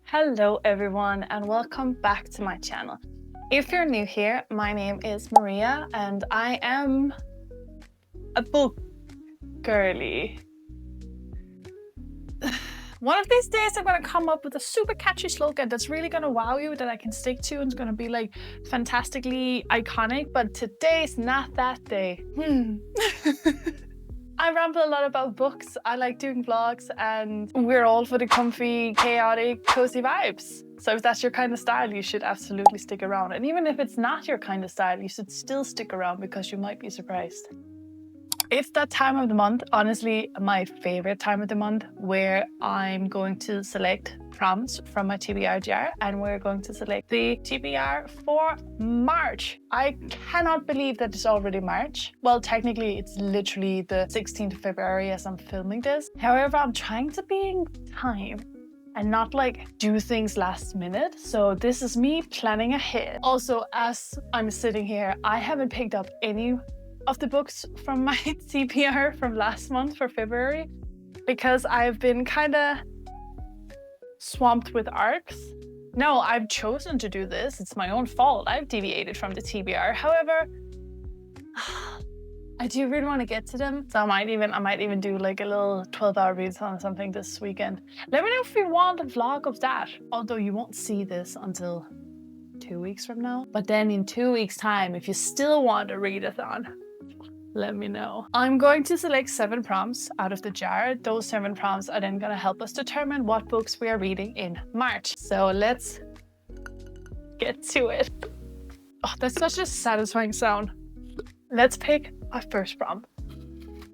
Hello everyone and welcome back to my channel. If you're new here, my name is Maria and I am a book girly. One of these days I'm gonna come up with a super catchy slogan that's really gonna wow you, that I can stick to, and it's gonna be like fantastically iconic, but today's not that day. I ramble a lot about books. I like doing vlogs and we're all for the comfy, chaotic, cozy vibes. So if that's your kind of style, you should absolutely stick around. And even if it's not your kind of style, you should still stick around because you might be surprised. It's that time of the month, honestly, my favorite time of the month, where I'm going to select prompts from my TBR jar and we're going to select the TBR for March. I cannot believe that it's already March. Well, technically it's literally the 16th of February as I'm filming this. However, I'm trying to be in time and not like do things last minute. So this is me planning ahead. Also, as I'm sitting here, I haven't picked up any of the books from my TBR from last month for February because I've been kind of swamped with arcs. No, I've chosen to do this. It's my own fault. I've deviated from the TBR. However, I do really want to get to them. So I might even do like a little 12-hour readathon or something this weekend. Let me know if you want a vlog of that. Although you won't see this until 2 weeks from now. But then in 2 weeks time, if you still want a readathon, let me know. I'm going to select 7 prompts out of the jar. Those 7 prompts are then going to help us determine what books we are reading in March. So let's get to it. Oh, that's such a satisfying sound. Let's pick our first prompt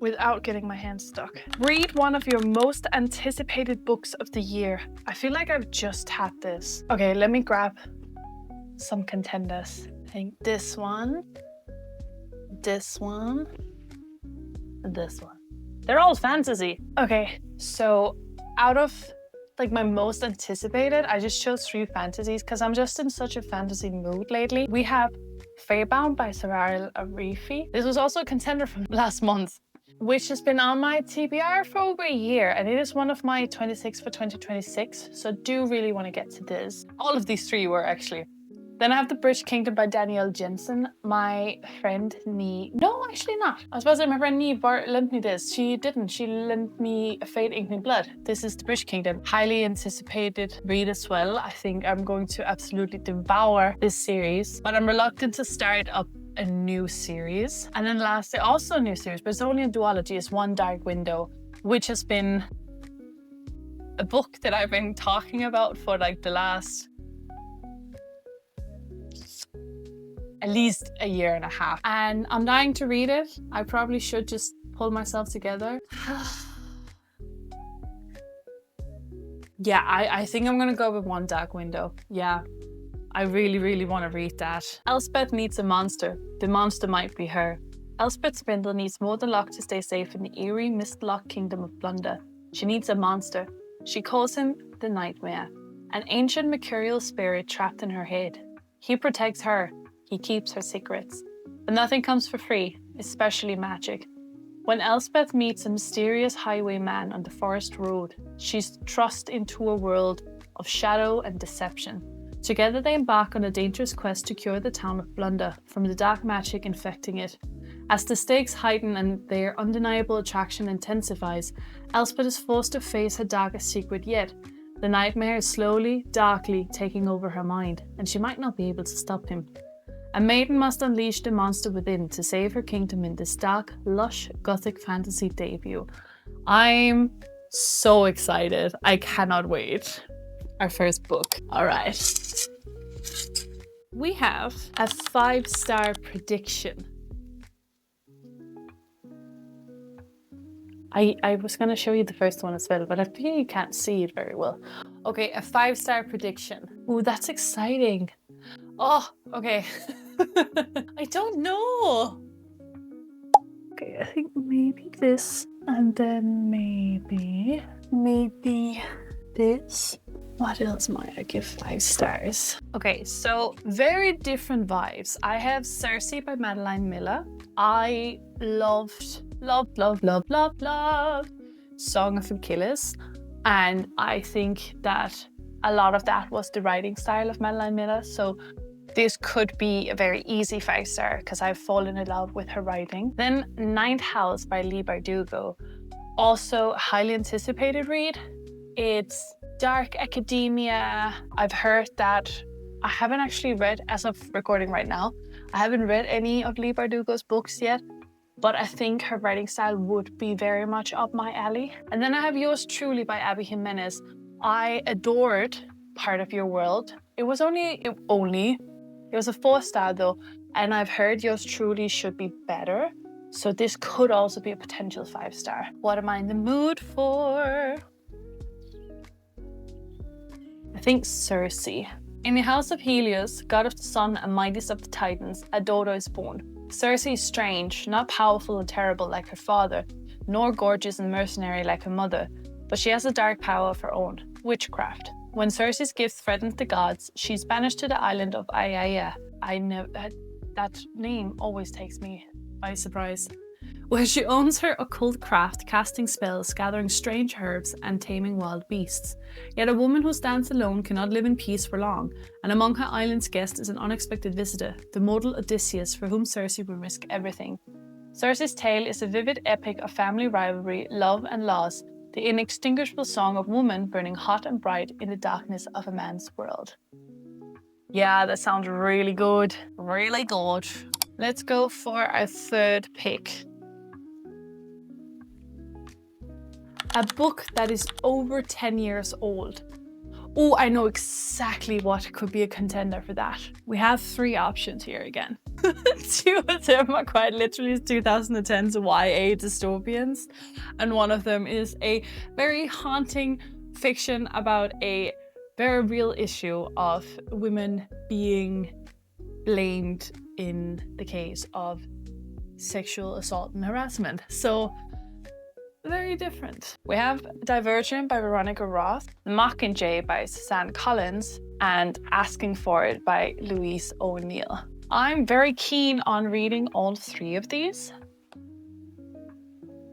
without getting my hands stuck. Read one of your most anticipated books of the year. I feel like I've just had this. Okay, let me grab some contenders. I think this one, this one, this one. They're all fantasy. Okay, so out of like my most anticipated, I just chose 3 fantasies because I'm just in such a fantasy mood lately. We have Fairbound by Sarah Arifi. This was also a contender from last month, which has been on my TBR for over a year, and it is one of my 26 for 2026, so I do really want to get to this. All of these 3 were actually. Then I have The British Kingdom by Danielle Jensen. My friend Nee... No, actually not. I was about to say my friend Nee lent me this. She didn't. She lent me A Fate Ink and Blood. This is The British Kingdom. Highly anticipated read as well. I think I'm going to absolutely devour this series. But I'm reluctant to start up a new series. And then lastly, also a new series, but it's only a duology, is One Dark Window, which has been a book that I've been talking about for like the last... at least a year and a half. And I'm dying to read it. I probably should just pull myself together. Yeah, I think I'm gonna go with One Dark Window. Yeah, I really, really want to read that. Elspeth needs a monster. The monster might be her. Elspeth Spindle needs more than luck to stay safe in the eerie, mist-locked kingdom of Blunder. She needs a monster. She calls him the Nightmare, an ancient mercurial spirit trapped in her head. He protects her. He keeps her secrets. But nothing comes for free, especially magic. When Elspeth meets a mysterious highwayman on the forest road, she's thrust into a world of shadow and deception. Together they embark on a dangerous quest to cure the town of Blunder from the dark magic infecting it. As the stakes heighten and their undeniable attraction intensifies, Elspeth is forced to face her darkest secret yet. The nightmare is slowly, darkly taking over her mind, and she might not be able to stop him. A maiden must unleash the monster within to save her kingdom in this dark, lush, gothic fantasy debut. I'm so excited. I cannot wait. Our first book. All right. We have a 5-star prediction. I was going to show you the first one as well, but I think you can't see it very well. Okay, a 5-star prediction. Ooh, that's exciting. Oh, okay. I don't know. Okay, I think maybe this, and then maybe this. What else might I give 5 stars? Okay, so very different vibes. I have Cersei by Madeline Miller. I loved Song of Achilles, and I think that a lot of that was the writing style of Madeline Miller. So this could be a very easy 5-star because I've fallen in love with her writing. Then Ninth House by Leigh Bardugo. Also highly anticipated read. It's dark academia. I've heard that. I haven't actually read, as of recording right now, I haven't read any of Leigh Bardugo's books yet, but I think her writing style would be very much up my alley. And then I have Yours Truly by Abby Jimenez. I adored Part of Your World. It was a 4-star though, and I've heard Yours Truly should be better. So this could also be a potential 5-star. What am I in the mood for? I think Circe. In the house of Helios, god of the sun and mightiest of the Titans, a daughter is born. Circe is strange, not powerful and terrible like her father, nor gorgeous and mercenary like her mother, but she has a dark power of her own, witchcraft. When Circe's gift threatens the gods, she's banished to the island of Aiaia. That name always takes me by surprise. Where she owns her occult craft, casting spells, gathering strange herbs, and taming wild beasts. Yet a woman who stands alone cannot live in peace for long, and among her island's guests is an unexpected visitor, the mortal Odysseus, for whom Circe will risk everything. Circe's tale is a vivid epic of family rivalry, love and loss, the inextinguishable song of woman burning hot and bright in the darkness of a man's world. Yeah, that sounds really good. Really good. Let's go for our third pick. A book that is over 10 years old. Oh, I know exactly what could be a contender for that. We have 3 options here again. 2 of them are quite literally 2010's YA dystopians, and one of them is a very haunting fiction about a very real issue of women being blamed in the case of sexual assault and harassment. So very different. We have Divergent by Veronica Roth, The Mockingjay by Suzanne Collins, and Asking for It by Louise O'Neill. I'm very keen on reading all 3 of these,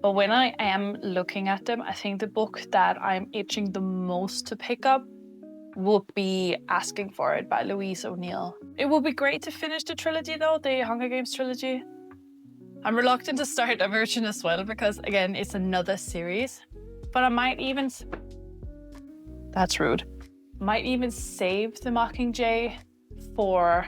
but when I am looking at them, I think the book that I'm itching the most to pick up would be Asking for It by Louise O'Neill. It would be great to finish the trilogy though, the Hunger Games trilogy. I'm reluctant to start Divergent as well because, again, it's another series. But I might even... That's rude. Might even save The Mockingjay for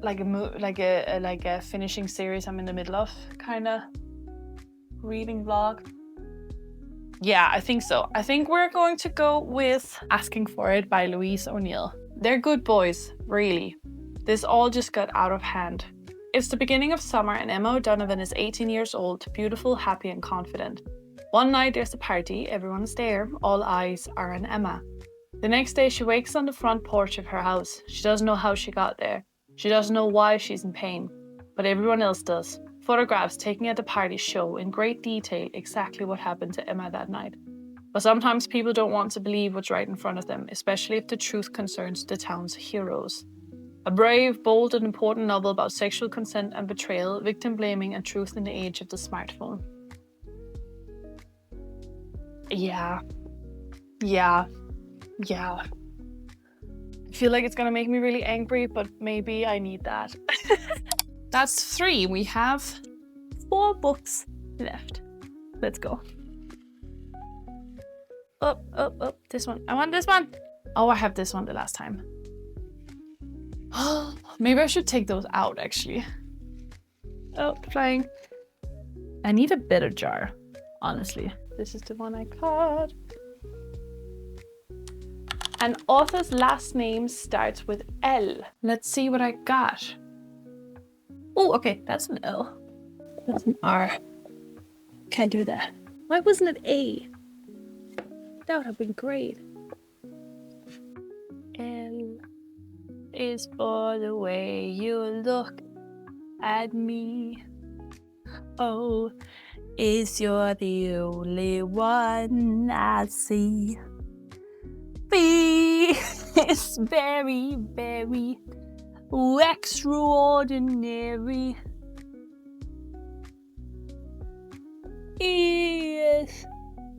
like a finishing series I'm in the middle of kind of reading vlog. Yeah, I think so. I think we're going to go with Asking for It by Louise O'Neill. They're good boys, really. This all just got out of hand. It's the beginning of summer and Emma O'Donovan is 18 years old, beautiful, happy and confident. One night there's a party, everyone is there, all eyes are on Emma. The next day she wakes on the front porch of her house. She doesn't know how she got there. She doesn't know why she's in pain, but everyone else does. Photographs taken at the party show in great detail exactly what happened to Emma that night. But sometimes people don't want to believe what's right in front of them, especially if the truth concerns the town's heroes. A brave, bold and important novel about sexual consent and betrayal, victim blaming and truth in the age of the smartphone. Yeah. I feel like it's gonna make me really angry, but maybe I need that. That's 3. We have 4 books left. Let's go. Up. This one. I want this one. Oh, I have this one the last time. Maybe I should take those out, actually. Oh, flying. I need a better jar, honestly. This is the one I got. An author's last name starts with L. Let's see what I got. Oh, okay, that's an L. That's an R. Can't do that. Why wasn't it A? That would have been great. L is for the way you look at me. O is you're the only one I see. B is very, very extraordinary.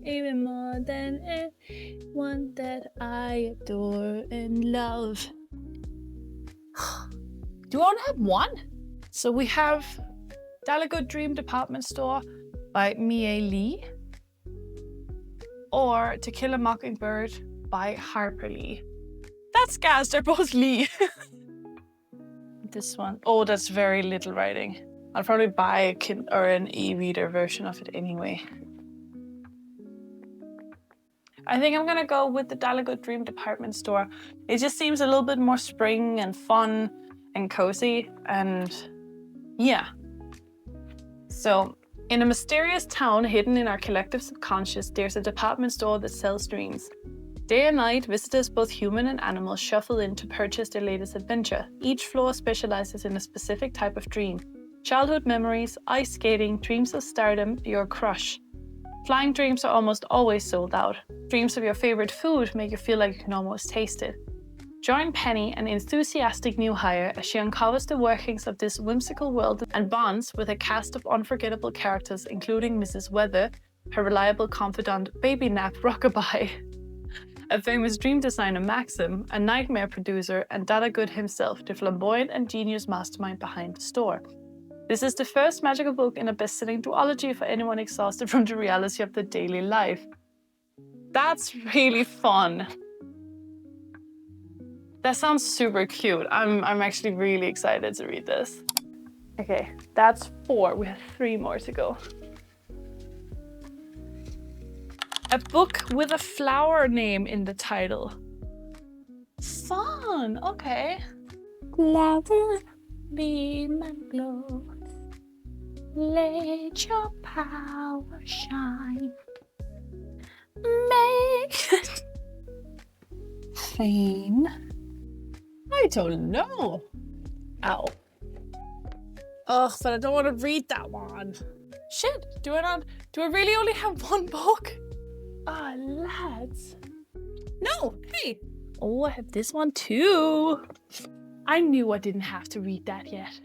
even more than anyone that I adore and love. Do I only have one? So we have Dalagood Dream Department Store by Mie Lee, or To Kill a Mockingbird by Harper Lee. That's gas, they're both Lee. This one, oh, that's very little writing. I'll probably buy an e-reader version of it anyway. I think I'm gonna go with the Dalagood Dream Department Store. It just seems a little bit more spring and fun and cozy, and yeah. So, in a mysterious town hidden in our collective subconscious, there's a department store that sells dreams. Day and night, visitors, both human and animal, shuffle in to purchase their latest adventure. Each floor specializes in a specific type of dream. Childhood memories, ice skating, dreams of stardom, your crush. Flying dreams are almost always sold out. Dreams of your favorite food make you feel like you can almost taste it. Join Penny, an enthusiastic new hire, as she uncovers the workings of this whimsical world and bonds with a cast of unforgettable characters, including Mrs. Weather, her reliable confidant Baby Nap Rockabye, a famous dream designer Maxim, a nightmare producer, and Dalagood himself, the flamboyant and genius mastermind behind the store. This is the first magical book in a best-selling duology for anyone exhausted from the reality of their daily life. That's really fun. That sounds super cute. I'm actually really excited to read this. Okay, that's 4. We have 3 more to go. A book with a flower name in the title. Fun, okay. Flower, beam and glow. Let your power shine. Make it fame. I don't know. Ow. Ugh, but I don't want to read that one. Shit, do I really only have 1 book? Ah, lads. No, hey. Oh, I have this one too. I knew I didn't have to read that yet.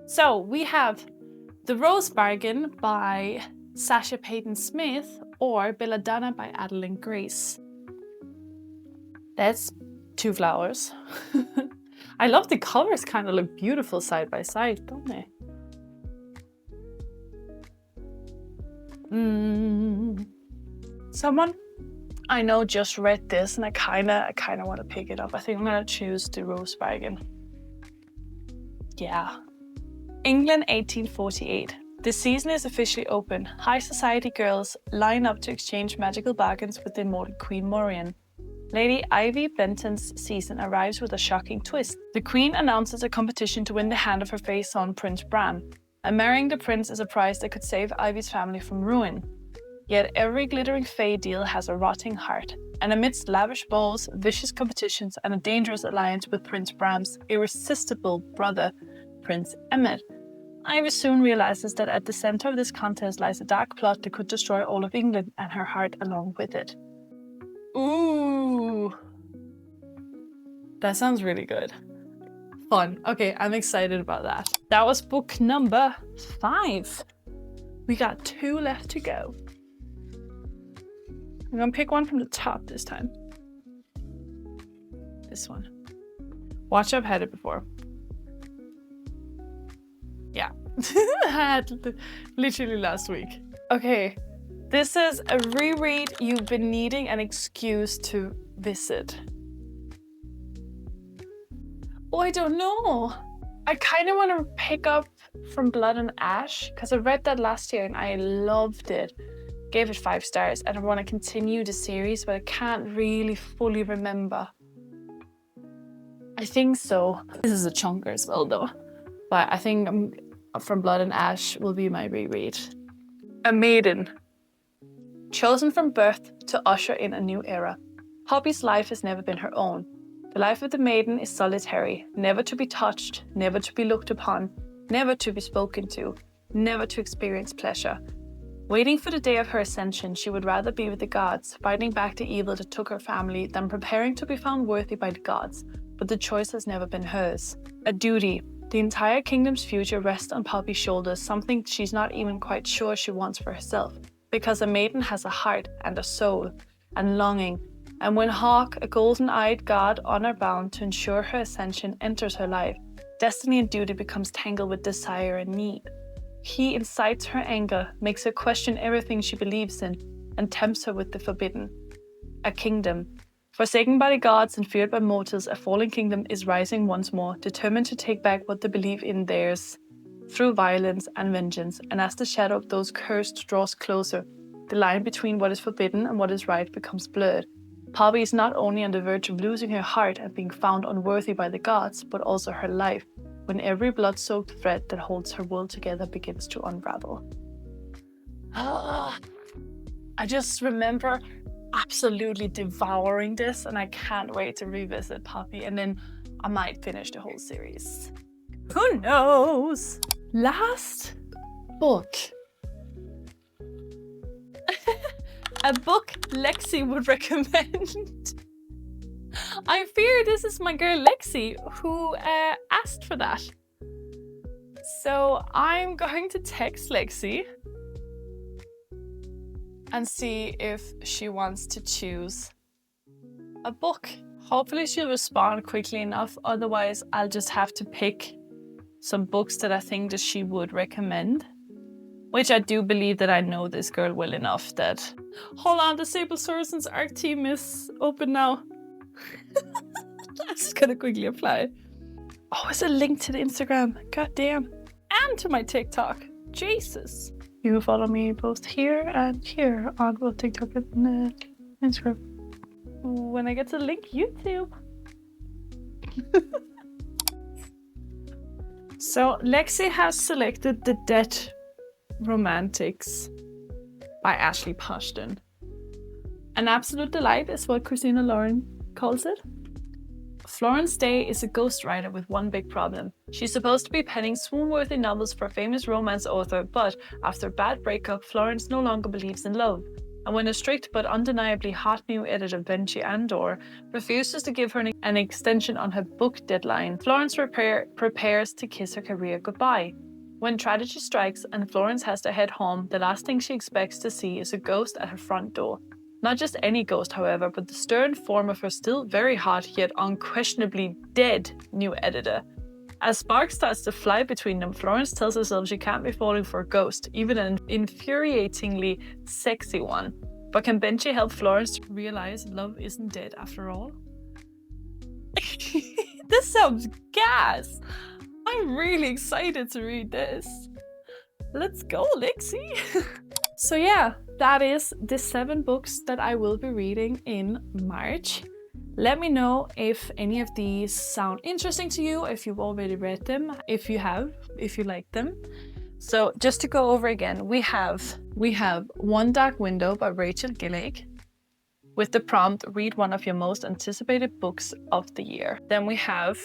So we have The Rose Bargain by Sasha Payton Smith or Belladonna by Adeline Grace. That's 2 flowers. I love the colors, kind of look beautiful side by side, don't they? Someone I know just read this and I kind of want to pick it up. I think I'm gonna choose The Rose Bargain. Yeah. England 1848. The season is officially open. High society girls line up to exchange magical bargains with the immortal Queen Morian. Lady Ivy Benton's season arrives with a shocking twist. The Queen announces a competition to win the hand of her fae son, Prince Bran. And marrying the prince is a prize that could save Ivy's family from ruin. Yet every glittering fae deal has a rotting heart. And amidst lavish balls, vicious competitions, and a dangerous alliance with Prince Bran's irresistible brother, Prince Emmett, Ivy soon realizes that at the center of this contest lies a dark plot that could destroy all of England and her heart along with it. Ooh. That sounds really good. Fun. Okay, I'm excited about that. That was book number 5. We got 2 left to go. I'm gonna pick one from the top this time. This one. Watch, I've had it before. Yeah. I had literally last week. Okay. This is a reread you've been needing an excuse to visit. Oh, I don't know. I kind of want to pick up From Blood and Ash because I read that last year and I loved it. Gave it 5 stars and I want to continue the series, but I can't really fully remember. I think so. This is a chunker as well though. But I think From Blood and Ash will be my reread. A maiden. Chosen from birth to usher in a new era. Poppy's life has never been her own. The life of the maiden is solitary, never to be touched, never to be looked upon, never to be spoken to, never to experience pleasure. Waiting for the day of her ascension, she would rather be with the gods, fighting back the evil that took her family, than preparing to be found worthy by the gods. But the choice has never been hers. A duty. The entire kingdom's future rests on Poppy's shoulders, something she's not even quite sure she wants for herself. because a maiden has a heart and a soul and longing, and when Hawk, a golden-eyed god honor-bound to ensure her ascension, enters her life, destiny and duty becomes tangled with desire and need. He incites her anger, makes her question everything she believes in, and tempts her with the forbidden. A kingdom. Forsaken by the gods and feared by mortals, a fallen kingdom is rising once more, determined to take back what they believe in theirs through violence and vengeance, and as the shadow of those cursed draws closer, the line between what is forbidden and what is right becomes blurred. Poppy is not only on the verge of losing her heart and being found unworthy by the gods, but also her life, when every blood-soaked thread that holds her world together begins to unravel. I just remember absolutely devouring this, and I can't wait to revisit Poppy, and then I might finish the whole series. Who knows? Last book. A book Lexi would recommend. I fear this is my girl Lexi who asked for that. So I'm going to text Lexi and see if she wants to choose a book. Hopefully she'll respond quickly enough, otherwise I'll just have to pick some books that I think that she would recommend. Which I do believe that I know this girl well enough that... Hold on, the Sable Sorensen's art team is open now. I'm just gonna quickly apply. Oh, it's a link to the Instagram. God damn. And to my TikTok. Jesus. You can follow me both here and here on both TikTok and Instagram. When I get to link YouTube. So Lexi has selected The Dead Romantics by Ashley Pushton. An absolute delight is what Christina Lauren calls it. Florence Day is a ghostwriter with one big problem. She's supposed to be penning swoon-worthy novels for a famous romance author, but after a bad breakup, Florence no longer believes in love. And when a strict but undeniably hot new editor, Benji Andor, refuses to give her an extension on her book deadline, Florence prepares to kiss her career goodbye. When tragedy strikes and Florence has to head home, the last thing she expects to see is a ghost at her front door. Not just any ghost, however, but the stern form of her still very hot yet unquestionably dead new editor. As sparks starts to fly between them, Florence tells herself she can't be falling for a ghost, even an infuriatingly sexy one. But can Benji help Florence to realize love isn't dead after all? This sounds gas! I'm really excited to read this. Let's go, Lexi! So yeah, that is the 7 books that I will be reading in March. Let me know if any of these sound interesting to you, if you've already read them, if you like them. So just to go over again, we have One Dark Window by Rachel Gillig with the prompt, read one of your most anticipated books of the year. Then we have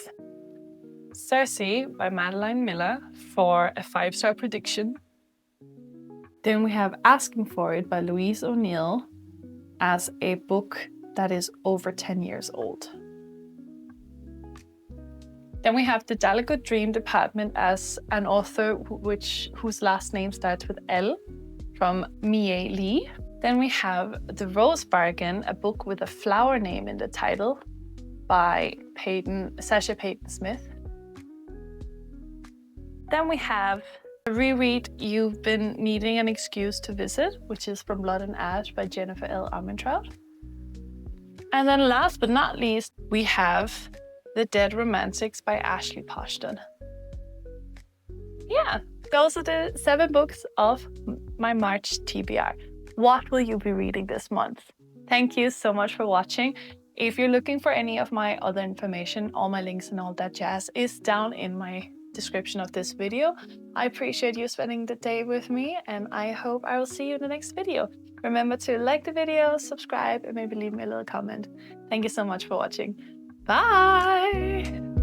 Cersei by Madeline Miller for a 5-star prediction. Then we have Asking for It by Louise O'Neill as a book that is over 10 years old. Then we have The Delicate Dream Department as an author whose last name starts with L from Mie Lee. Then we have The Rose Bargain, a book with a flower name in the title by Sasha Payton Smith. Then we have a reread You've Been Needing an Excuse to Visit, which is from Blood and Ash by Jennifer L. Armentrout. And then last but not least, we have The Dead Romantics by Ashley Pushton. Yeah, those are the 7 books of my March TBR. What will you be reading this month? Thank you so much for watching. If you're looking for any of my other information, all my links and all that jazz is down in my description of this video. I appreciate you spending the day with me, and I hope I will see you in the next video. Remember to like the video, subscribe, and maybe leave me a little comment. Thank you so much for watching. Bye!